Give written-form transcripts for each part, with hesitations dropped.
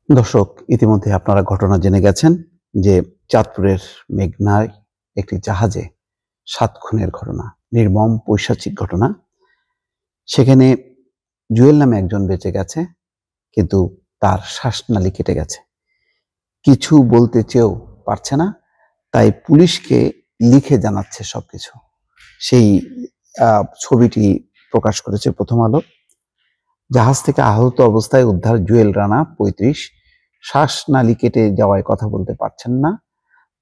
দর্শক, ইতিমধ্যে আপনারা ঘটনা জেনে গেছেন যে চাঁদপুরের মেঘনায় একটি জাহাজে ৭ খুনের ঘটনা, নির্মম পৈশাচিক ঘটনা। সেখানে জুয়েল নামে একজন বেঁচে গেছে, কিন্তু তার শ্বাসনালী কেটে গেছে। কিছু বলতে চেয়েও পারছে না, তাই পুলিশকে লিখে জানাচ্ছে সবকিছু। সেই ছবিটি প্রকাশ করেছে প্রথম আলো। জাহাজ থেকে আহত অবস্থায় উদ্ধার জুয়েল রানা ৩৫, শ্বাসনালী কেটে যাওয়ায় কথা বলতে পারছেন না,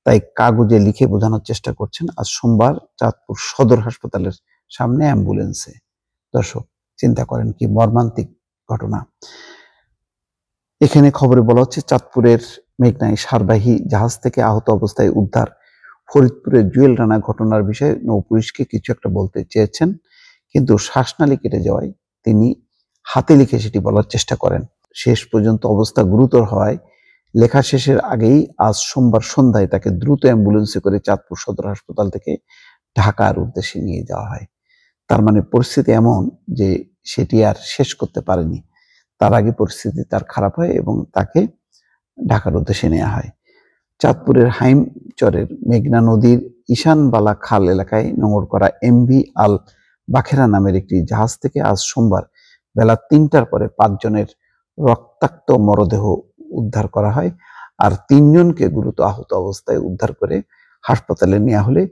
তাই কাগজে লিখে বোঝানোর চেষ্টা করছেন। আজ সোমবার চাঁদপুর সদর হাসপাতালের সামনে অ্যাম্বুলেন্সে। দর্শক, চিন্তা করেন কি মর্মান্তিক ঘটনা। এখানে খবরে বলা হচ্ছে চাঁদপুরের মেঘনায় সারবাহী জাহাজ থেকে আহত অবস্থায় উদ্ধার ফরিদপুরের জুয়েল রানা ঘটনার বিষয়ে নৌপুলিশকে কিছু একটা বলতে চেয়েছেন, কিন্তু শ্বাসনালী কেটে যাওয়ায় তিনি হাতে লিখে সেটি বলার চেষ্টা করেন। শেষ পর্যন্ত অবস্থা গুরুতর হওয়ায় লেখা শেষের আগেই আজ সোমবার সন্ধ্যায় তাকে দ্রুত অ্যাম্বুলেন্সে করে চাঁদপুর সদর হাসপাতাল থেকে ঢাকার উদ্দেশ্যে নিয়ে যাওয়া হয়। তার মানে পরিস্থিতি এমন যে সেটি আর শেষ করতে পারেনি, তার আগে পরিস্থিতি তার খারাপ হয় এবং তাকে ঢাকার উদ্দেশ্যে নেওয়া হয়। চাঁদপুরের হাইমচরের মেঘনা নদীর ঈশানবালা খাল এলাকায় নোঙর করা এমভি আল বাখেরা নামের একটি জাহাজ থেকে আজ সোমবার বেলা ৩টার পরে ৫ জনের রক্তাক্ত মরদেহ উদ্ধার করা হয়, আর ৩ জনকে গুরুতর আহত অবস্থায় উদ্ধার করে হাসপাতালে নেওয়া হলে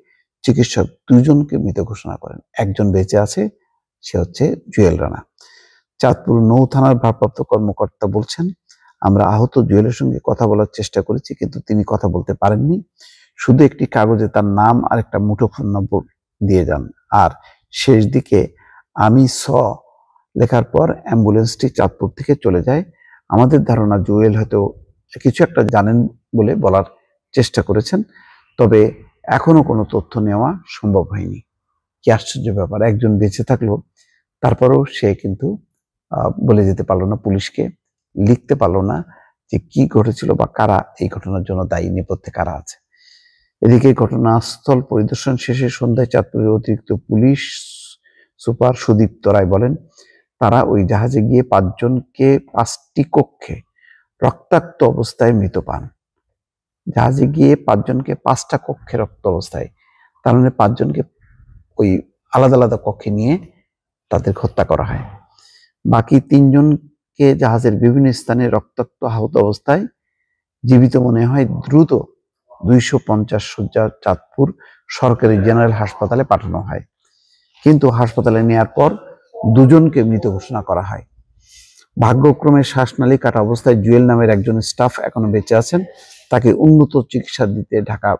চিকিৎসক ২ জনকে মৃত ঘোষণা করেন। একজন বেঁচে আছে, সে হচ্ছে জুয়েল রানা। চাঁদপুর নৌ থানার ভারপ্রাপ্ত কর্মকর্তা বলছেন, আমরা আহত জুয়েলের সঙ্গে কথা বলার চেষ্টা করেছি, কিন্তু তিনি কথা বলতে পারেননি। শুধু একটি কাগজে তার নাম আর একটা মুঠোফোন নম্বর দিয়ে যান, আর শেষ দিকে আমি লেখার পর অ্যাম্বুলেন্সটি চাঁদপুর থেকে চলে যায়। আমাদের ধারণা জুয়েল হয়তো কিছু একটা জানেন বলে বলার চেষ্টা করেছেন, তবে এখনো কোনো তথ্য নেওয়া সম্ভব হয়নি। কি আশ্চর্য ব্যাপার, একজন বেঁচে থাকলো, তারপরেও সে কিন্তু বলে যেতে পারলো না পুলিশকে, লিখতে পারলো না যে কি ঘটেছিল বা কারা এই ঘটনার জন্য দায়ী, নেপথ্যে কারা আছে। এদিকে ঘটনাস্থল পরিদর্শন শেষে সন্ধ্যায় চাঁদপুরের অতিরিক্ত পুলিশ সুপার সুদীপ্ত রায় বলেন, তারা ওই জাহাজে গিয়ে ৫ জনকে ৫টি কক্ষে রক্তাক্ত অবস্থায় মৃত পান। জাহাজে গিয়ে ৫ জনকে ৫টা কক্ষে রক্ত অবস্থায়, তার মানে ৫ জনকে ওই আলাদা আলাদা কক্ষে নিয়ে তাদের হত্যা করা হয়। বাকি ৩ জনকে জাহাজের বিভিন্ন স্থানে রক্তাক্ত আহত অবস্থায় জীবিত মনে হয় দ্রুত ২৫০ শয্যার চাঁদপুর সরকারি জেনারেল হাসপাতালে পাঠানো হয়, কিন্তু হাসপাতালে নেওয়ার পর ২ জনকে মৃত ঘোষণা করা হয়। ভাগ্যক্রমে শ্বাসনালী কাটা অবস্থায় জুয়েল নামের একজন স্টাফ এখনো বেঁচে আছেন, তাকে উন্নত চিকিৎসা দিতে ঢাকা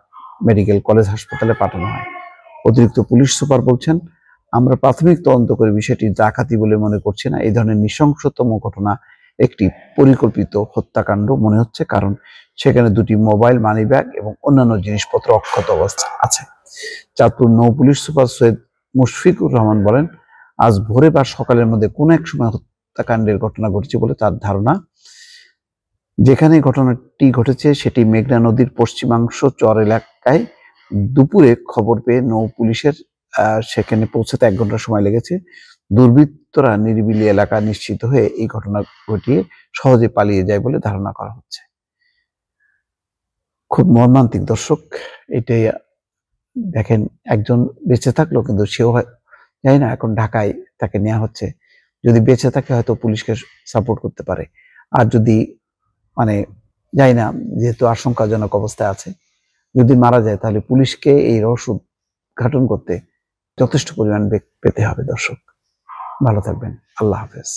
মেডিকেল কলেজ হাসপাতালে পাঠানো হয়। অতিরিক্ত পুলিশ সুপার বলছেন, আমরা প্রাথমিক তদন্ত করে বিষয়টি ডাকাতি বলে মনে করছি না। এই ধরনের নৃশংসতম ঘটনা একটি পরিকল্পিত হত্যাকাণ্ড মনে হচ্ছে, কারণ সেখানে 2টি মোবাইল, মানিব্যাগ এবং অন্যান্য জিনিসপত্র অক্ষত অবস্থা আছে। চাঁদপুর নৌ পুলিশ সুপার সৈয়দ মুশফিকুর রহমান বলেন, আজ ভোরে বা সকালের মধ্যে কোনো এক সময় হত্যাকাণ্ডের ঘটনা ঘটেছে বলে তার ধারণা। যেখানে ঘটনাটি ঘটেছে সেটি মেঘনা নদীর পশ্চিমাংশ চর এলাকায়। দুপুরে খবর পেয়ে নৌ পুলিশের সেখানে পৌঁছাতে 1 ঘন্টা সময় লেগেছে। দুর্বৃত্তরা নিরিবিলি এলাকা নিশ্চিত হয়ে এই ঘটনা ঘটিয়ে সহজে পালিয়ে যায় বলে ধারণা করা হচ্ছে। খুব মর্মান্তিক দর্শক, এটাই। দেখেন, একজন বেঁচে থাকলো, কিন্তু সেও জানি না, এখন ঢাকায় তাকে নেওয়া হচ্ছে। যদি বেঁচে থাকে হয়তো পুলিশকে সাপোর্ট করতে পারে, আর যদি মানে জানি না, যেহেতু আশঙ্কাজনক অবস্থায় আছে, যদি মারা যায় তাহলে পুলিশকে এই রহস্য উদ্ঘাটন করতে যথেষ্ট পরিমাণ বেগ পেতে হবে। দর্শক, ভালো থাকবেন। আল্লাহ হাফেজ।